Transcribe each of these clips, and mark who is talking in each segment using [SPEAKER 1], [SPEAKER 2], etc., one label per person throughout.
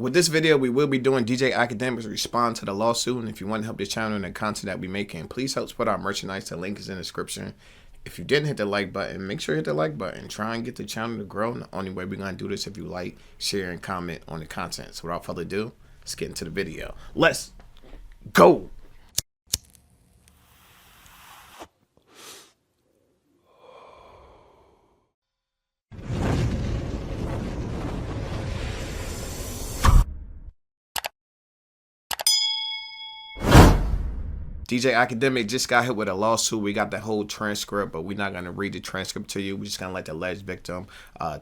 [SPEAKER 1] With this video, we will be doing DJ Akademiks respond to the lawsuit. And if you want to help the channel and the content that we making, please help support our merchandise. The link is in the description. If you didn't hit the like button, make sure you hit the like button. Try and get the channel to grow. And the only way we're going to do this if you like, share, and comment on the content. So without further ado, let's get into the video. Let's go. DJ Akademiks just got hit with a lawsuit. We got the whole transcript, but we're not going to read the transcript to you. We're just going to let the alleged victim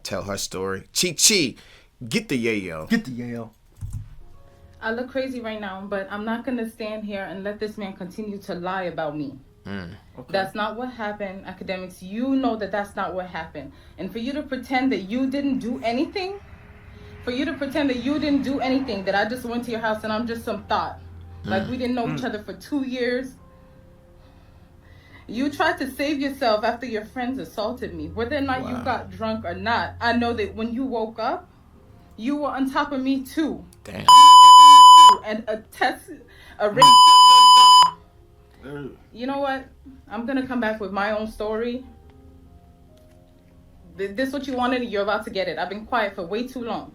[SPEAKER 1] tell her story. Chi, get the yayo.
[SPEAKER 2] Get the yayo.
[SPEAKER 3] I look crazy right now, but I'm not going to stand here and let this man continue to lie about me.
[SPEAKER 2] Okay.
[SPEAKER 3] That's not what happened, Akademiks. You know that that's not what happened. And for you to pretend that you didn't do anything, that I just went to your house and I'm just some thought. Like we didn't know each other for 2 years. You tried to save yourself after your friends assaulted me. Whether or not you got drunk or not, I know that when you woke up, you were on top of me too.
[SPEAKER 1] Damn.
[SPEAKER 3] And you know what? I'm going to come back with my own story. This what you wanted, you're about to get it. I've been quiet for way too long.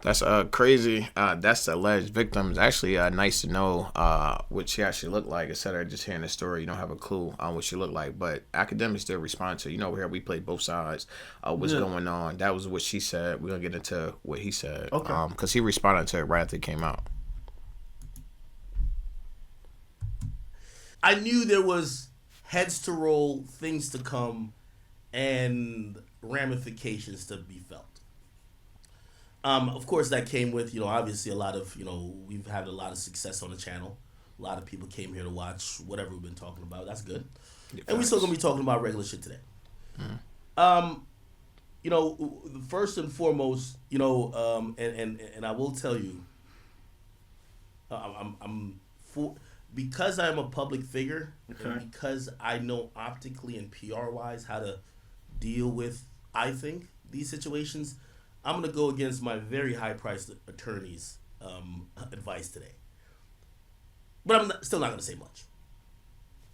[SPEAKER 1] That's crazy. That's the alleged victim. It's actually nice to know what she actually looked like. Instead of just hearing the story, you don't have a clue on what she looked like. But Akademiks still respond to, here we play both sides. What's going on? That was what she said. We're going to get into what he said.
[SPEAKER 2] Okay.
[SPEAKER 1] Because he responded to it right after it came out.
[SPEAKER 4] I knew there was heads to roll, things to come, and ramifications to be felt. Of course, that came with, obviously a lot of, we've had a lot of success on the channel. A lot of people came here to watch whatever we've been talking about. That's good. Yeah, and we're still going to be talking about regular shit today. First and foremost, and I will tell you, because I'm a public figure, and because I know optically and PR-wise how to deal with, I think, these situations, I'm going to go against my very high-priced attorney's advice today. But I'm still not going to say much.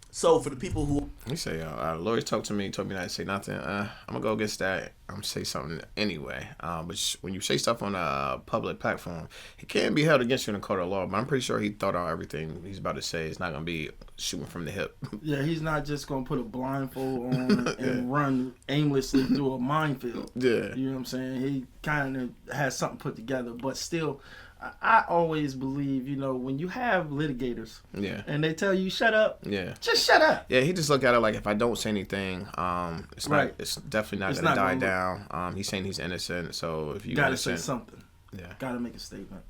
[SPEAKER 4] So for the people who...
[SPEAKER 1] You say, lawyers told me not to say nothing. I'm going to go against that. I'm going to say something anyway. But when you say stuff on a public platform, it can be held against you in a court of law. But I'm pretty sure he thought out everything he's about to say. It's not going to be shooting from the hip.
[SPEAKER 2] Yeah, he's not just going to put a blindfold on and run aimlessly through a minefield.
[SPEAKER 1] Yeah.
[SPEAKER 2] You know what I'm saying? He kind of has something put together. But still... I always believe, when you have litigators and they tell you shut up, just shut up.
[SPEAKER 1] Yeah, he just look at it like if I don't say anything, it's definitely not going to die down. He's saying he's innocent, so if you
[SPEAKER 2] gotta say something, gotta make a statement.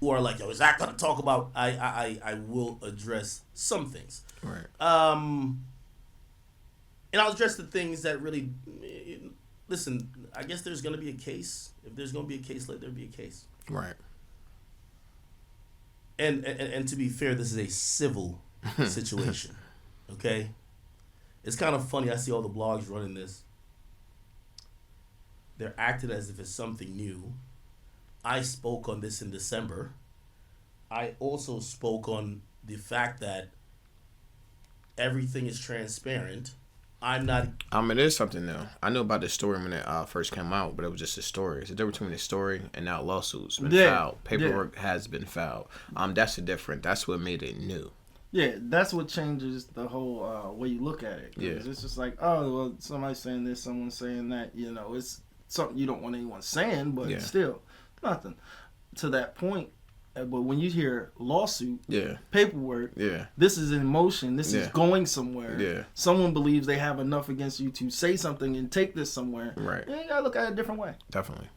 [SPEAKER 4] Or like, is that going to talk about? I will address some things,
[SPEAKER 1] right?
[SPEAKER 4] And I'll address the things that really. Listen, I guess there's going to be a case. If there's going to be a case, let there be a case,
[SPEAKER 1] right?
[SPEAKER 4] And to be fair, this is a civil situation, okay? It's kind of funny. I see all the blogs running this. They're acting as if it's something new. I spoke on this in December. I also spoke on the fact that everything is transparent.
[SPEAKER 1] It is something new. I knew about the story when it first came out, but it was just a story. It's a difference between a story and now lawsuits been filed. Paperwork has been filed. That's the difference. That's what made it new.
[SPEAKER 2] Yeah, that's what changes the whole way you look at it. It's just like, oh, well, somebody's saying this, someone's saying that. It's something you don't want anyone saying, but still, nothing to that point. But when you hear lawsuit, paperwork, this is in motion. This is going somewhere.
[SPEAKER 1] Yeah.
[SPEAKER 2] Someone believes they have enough against you to say something and take this somewhere.
[SPEAKER 1] Right.
[SPEAKER 2] You gotta look at it a different way.
[SPEAKER 1] Definitely.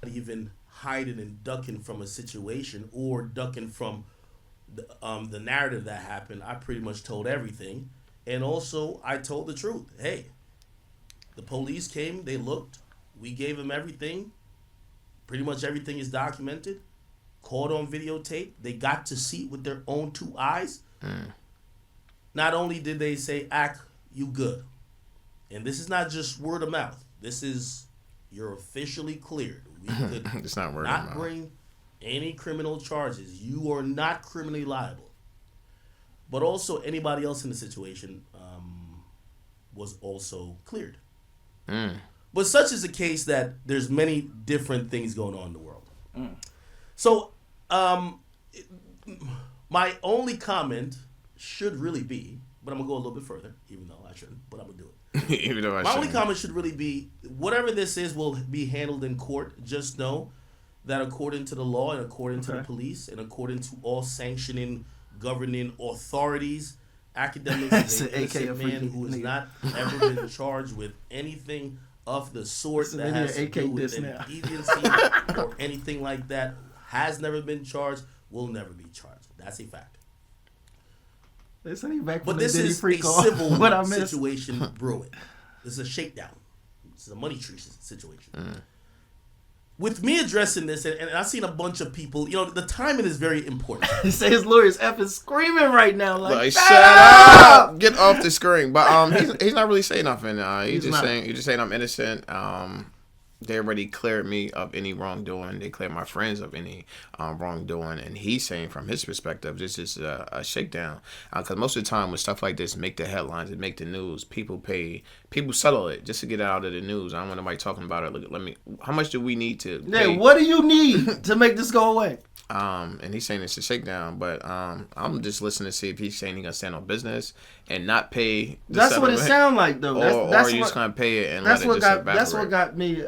[SPEAKER 4] Even hiding and ducking from a situation or ducking from the narrative that happened, I pretty much told everything. And also, I told the truth. Hey, the police came, they looked, we gave them everything. Pretty much everything is documented. Caught on videotape. They got to see it with their own 2 eyes. Not only did they say, Act, you good. And this is not just word of mouth. This is You're officially cleared. We could
[SPEAKER 1] it's not working.
[SPEAKER 4] not bring any criminal charges. You are not criminally liable. But also, anybody else in the situation was also cleared. But such is the case that there's many different things going on in the world. So, my only comment should really be, but I'm going to go a little bit further, even though I shouldn't, but I'm going to do it.
[SPEAKER 1] Even though
[SPEAKER 4] my only comment should really be, whatever this is will be handled in court. Just know that according to the law and according to the police and according to all sanctioning, governing authorities, Akademiks is an innocent man who has not ever been charged with anything of the sort that has to do with any deviancy or anything like that. Has never been charged, will never be charged. That's a fact. But this is a civil situation brewing. This is a shakedown. This is a money tree situation. With me addressing this, and I've seen a bunch of people, the timing is very important.
[SPEAKER 2] He say his lawyer's effing screaming right now, like
[SPEAKER 1] shut up! Get off the screen. But he's not really saying nothing. He's just saying I'm innocent. They already cleared me of any wrongdoing. They cleared my friends of any wrongdoing. And he's saying from his perspective, this is a shakedown. Because most of the time when stuff like this make the headlines and make the news, people settle it just to get it out of the news. I don't want nobody talking about it. How much do we need to pay?
[SPEAKER 2] Yeah, what do you need to make this go away?
[SPEAKER 1] And he's saying it's a shakedown, but I'm just listening to see if he's saying he's gonna stand on business and not pay.
[SPEAKER 2] That's what it sounds like, though.
[SPEAKER 1] Or you just gonna pay it and let it just evaporate.
[SPEAKER 2] That's what got me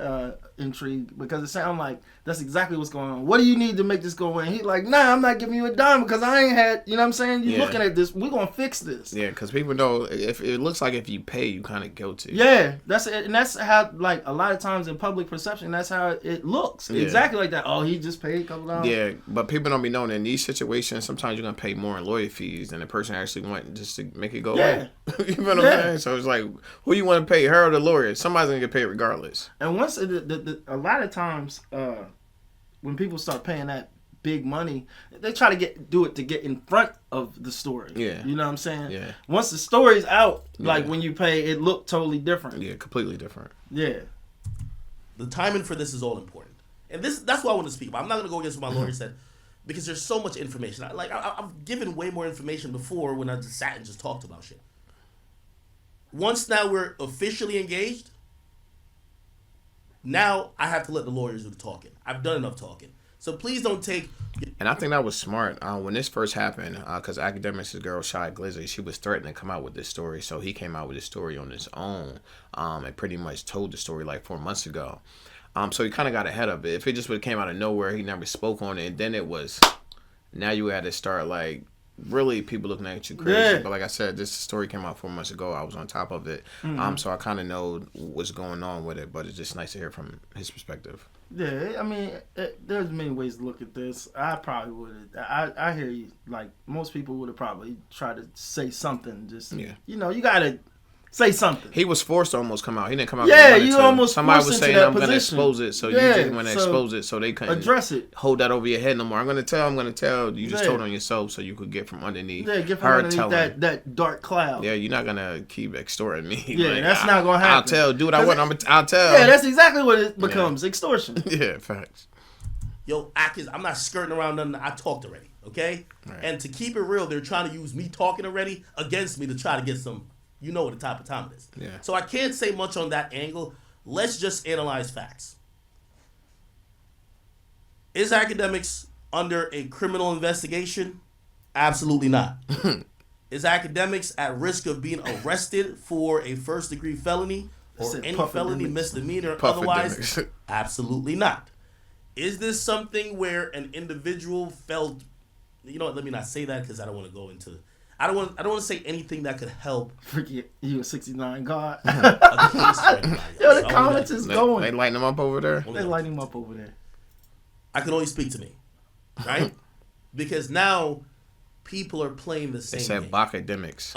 [SPEAKER 2] intrigued, because it sounds like that's exactly what's going on. What do you need to make this go away? And he's like, nah, I'm not giving you a dime because I ain't had. You know what I'm saying? You looking at this? We're gonna fix this.
[SPEAKER 1] Yeah, because people know if it looks like if you pay, you kind of guilty.
[SPEAKER 2] Yeah, that's it, and that's how a lot of times in public perception, that's how it looks. Yeah. Exactly like that. Oh, he just paid a couple dollars.
[SPEAKER 1] Yeah, but people don't be knowing in these situations, sometimes you're gonna pay more in lawyer fees than the person actually want just to make it go away. You know what I'm saying? So it's like, who you want to pay, her or the lawyer? Somebody's gonna get paid regardless.
[SPEAKER 2] And once a lot of times, when people start paying that big money, they try to do it to get in front of the story. Yeah, you know what I'm saying? Yeah. Once the story's out, like when you pay, it looked totally different.
[SPEAKER 1] Yeah, completely different.
[SPEAKER 2] Yeah.
[SPEAKER 4] The timing for this is all important, and that's what I want to speak about. I'm not gonna go against what my lawyer said, because there's so much information. I've given way more information before when I just sat and just talked about shit. Once now we're officially engaged, now I have to let the lawyers do the talking. I've done enough talking. So please don't take...
[SPEAKER 1] And I think that was smart. When this first happened, because Akademiks' girl, Shy Glizzy, she was threatening to come out with this story. So he came out with this story on his own and pretty much told the story like 4 months ago. So he kind of got ahead of it. If it just would have came out of nowhere, he never spoke on it. And then it was... Now you had to start like... Really, people looking at you crazy. Yeah. But like I said, this story came out 4 months ago. I was on top of it. So I kind of know what's going on with it. But it's just nice to hear from his perspective.
[SPEAKER 2] Yeah, I mean, there's many ways to look at this. I probably would have. I hear you. Like, most people would have probably tried to say something. Just, you got to say something.
[SPEAKER 1] He was forced to almost come out. He didn't come out.
[SPEAKER 2] Yeah, you almost
[SPEAKER 1] somebody
[SPEAKER 2] was
[SPEAKER 1] saying, I'm going to expose it. So you just want to expose it so they couldn't
[SPEAKER 2] address it.
[SPEAKER 1] Hold that over your head no more. I'm going to tell. You just told on yourself so you could get from underneath.
[SPEAKER 2] Yeah, get from underneath that dark cloud.
[SPEAKER 1] Yeah, you're not going to keep extorting me.
[SPEAKER 2] Yeah, that's not going to happen.
[SPEAKER 1] I'll tell. Do what I want. I'll tell.
[SPEAKER 2] Yeah, that's exactly what it becomes. Extortion.
[SPEAKER 1] Yeah, facts.
[SPEAKER 4] Yo, I'm not skirting around nothing. I talked already, okay? Right. And to keep it real, they're trying to use me talking already against me to try to get some... You know what the type of time it is. Yeah. So I can't say much on that angle. Let's just analyze facts. Is Akademiks under a criminal investigation? Absolutely not. Is Akademiks at risk of being arrested for a first-degree felony or any felony, misdemeanor, or otherwise? Absolutely not. Is this something where an individual felt... You know what? Let me not say that because I don't want to go into... I don't want to say anything that could help.
[SPEAKER 2] Forget you a 69 God.
[SPEAKER 4] Yo, the
[SPEAKER 2] comments is going.
[SPEAKER 1] They lighting him up over there.
[SPEAKER 2] They lighting him up over there.
[SPEAKER 4] I can only speak to me, right? Because now people are playing the same.
[SPEAKER 1] They said Akademiks.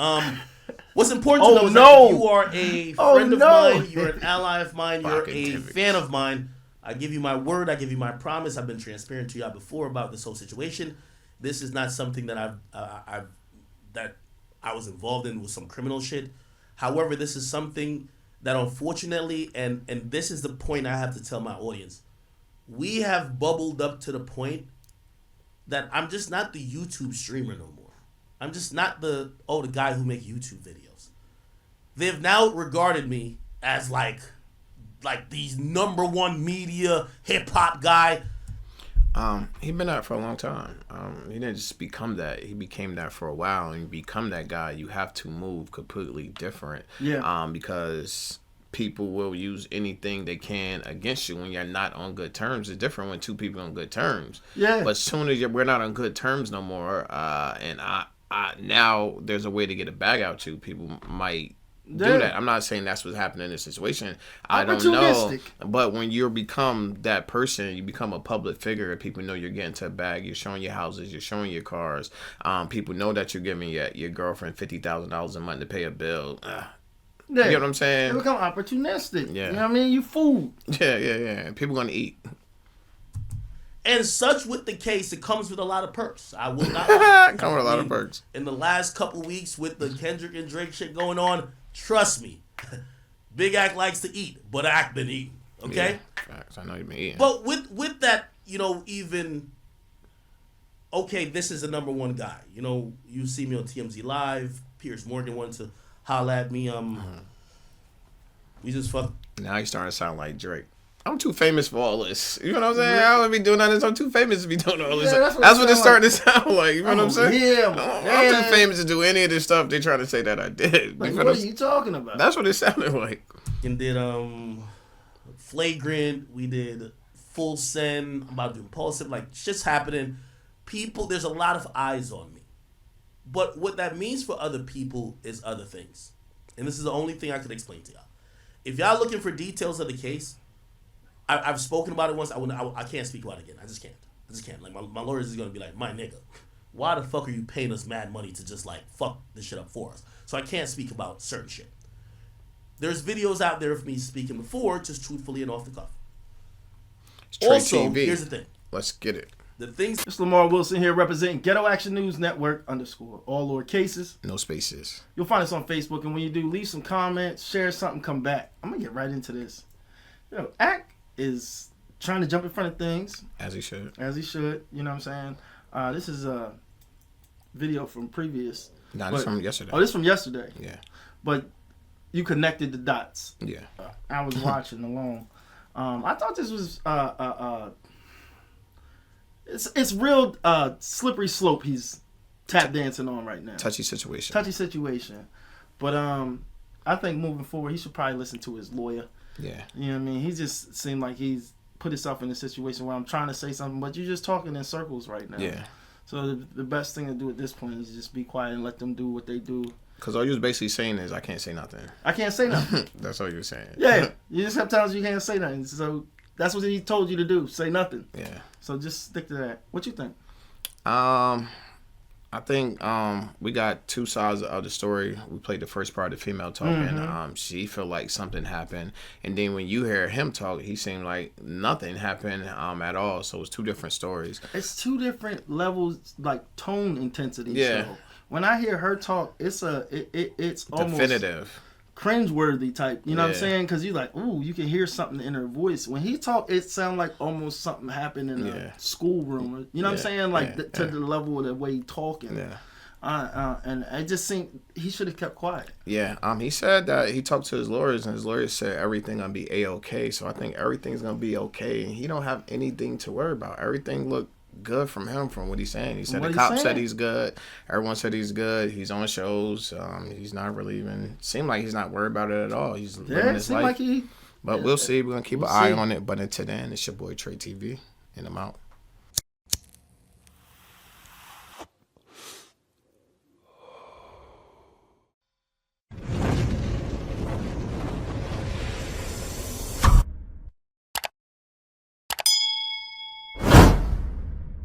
[SPEAKER 4] What's important to know is that if you are a friend of mine, you're an ally of mine, you're a fan of mine. I give you my word. I give you my promise. I've been transparent to y'all before about this whole situation. This is not something that that I was involved in with some criminal shit. However, this is something that unfortunately, and this is the point I have to tell my audience, we have bubbled up to the point that I'm just not the YouTube streamer no more. I'm just not the guy who make YouTube videos. They've now regarded me as like these number one media hip hop guy.
[SPEAKER 1] He been that for a long time. He didn't just become that. He became that for a while, and you become that guy, you have to move completely different.
[SPEAKER 2] Yeah.
[SPEAKER 1] Because people will use anything they can against you when you're not on good terms. It's different when two people are on good terms.
[SPEAKER 2] Yeah.
[SPEAKER 1] But as soon as we're not on good terms no more, and I now there's a way to get a bag out to people might do that. I'm not saying that's what's happening in this situation. I don't know. But when you become that person, you become a public figure. People know you're getting to a bag. You're showing your houses. You're showing your cars. People know that you're giving your girlfriend $50,000 a month to pay a bill. You know what I'm saying?
[SPEAKER 2] They become opportunistic.
[SPEAKER 1] Yeah.
[SPEAKER 2] You know what I mean? You food.
[SPEAKER 1] Yeah. People gonna eat.
[SPEAKER 4] And such with the case, it comes with a lot of perks. I will not
[SPEAKER 1] come with a lot of perks.
[SPEAKER 4] In the last couple weeks with the Kendrick and Drake shit going on, trust me, Big Act likes to eat, but Act been eating. Okay?
[SPEAKER 1] Yeah, facts. I know you've been eating.
[SPEAKER 4] But with that, even okay, this is the number one guy. You see me on TMZ Live. Piers Morgan wanted to holla at me. We just fuck.
[SPEAKER 1] Now you starting to sound like Drake. I'm too famous for all this. You know what I'm saying? I don't be doing all this. I'm too famous to be doing all this. That's what it's starting to sound like. You know what I'm saying?
[SPEAKER 2] Yeah,
[SPEAKER 1] I'm too famous to do any of this stuff they trying to say that I did.
[SPEAKER 2] Like, what are you talking about?
[SPEAKER 1] That's what it sounded like.
[SPEAKER 4] And did Flagrant. We did Full Send. I'm about to do Impulsive. Like, shit's happening. People, there's a lot of eyes on me. But what that means for other people is other things. And this is the only thing I could explain to y'all. If y'all looking for details of the case, I've spoken about it once. I can't speak about it again. I just can't. Like, my lawyers is going to be like, my nigga, why the fuck are you paying us mad money to just, like, fuck this shit up for us? So I can't speak about certain shit. There's videos out there of me speaking before, just truthfully and off the cuff. Also, here's the thing.
[SPEAKER 1] Let's get it.
[SPEAKER 4] The things.
[SPEAKER 2] It's Lamar Wilson here representing Ghetto Action News Network _ all lower cases.
[SPEAKER 1] No spaces.
[SPEAKER 2] You'll find us on Facebook, and when you do, leave some comments, share something, come back. I'm going to get right into this. Act is trying to jump in front of things.
[SPEAKER 1] As he should.
[SPEAKER 2] You know what I'm saying? This is a video from previous.
[SPEAKER 1] No, this is from yesterday.
[SPEAKER 2] Oh, this is from yesterday.
[SPEAKER 1] Yeah.
[SPEAKER 2] But you connected the dots.
[SPEAKER 1] Yeah.
[SPEAKER 2] I was watching along. I thought this was it's real slippery slope he's tap dancing on right now.
[SPEAKER 1] Touchy situation.
[SPEAKER 2] But I think moving forward he should probably listen to his lawyer.
[SPEAKER 1] Yeah.
[SPEAKER 2] You know what I mean? He just seemed like he's put himself in a situation where I'm trying to say something, but you're just talking in circles right now.
[SPEAKER 1] Yeah.
[SPEAKER 2] So the best thing to do at this point is just be quiet and let them do what they do.
[SPEAKER 1] Because all you was basically saying is, I can't say nothing.
[SPEAKER 2] I can't say nothing.
[SPEAKER 1] That's all you were saying.
[SPEAKER 2] Yeah. You just have times you can't say nothing. So that's what he told you to do. Say nothing.
[SPEAKER 1] Yeah.
[SPEAKER 2] So just stick to that. What you think?
[SPEAKER 1] I think we got two sides of the story. We played the first part of the female talking. Mm-hmm. She felt like something happened, and then when you hear him talk, he seemed like nothing happened at all. So it's two different stories.
[SPEAKER 2] It's two different levels, like tone intensity.
[SPEAKER 1] Yeah.
[SPEAKER 2] So when I hear her talk, it's almost
[SPEAKER 1] definitive,
[SPEAKER 2] cringeworthy type. You know what I'm saying? Because you're like, ooh, you can hear something in her voice. When he talk, it sounds like almost something happened in a schoolroom. You know what I'm saying? Like to the level of the way he talking.
[SPEAKER 1] Yeah.
[SPEAKER 2] And I just think he should have kept quiet.
[SPEAKER 1] Yeah. He said that he talked to his lawyers, and his lawyers said everything gonna be A-okay. So I think everything's gonna be okay. He don't have anything to worry about. Everything looked good from him, from what he's saying. He said the cop said he's good. Everyone said he's good. He's on shows. He's not really even seem like he's not worried about it at all. He's living his life. But we'll see. We're gonna keep an eye on it. But until then, it's your boy Trey TV, and I'm out.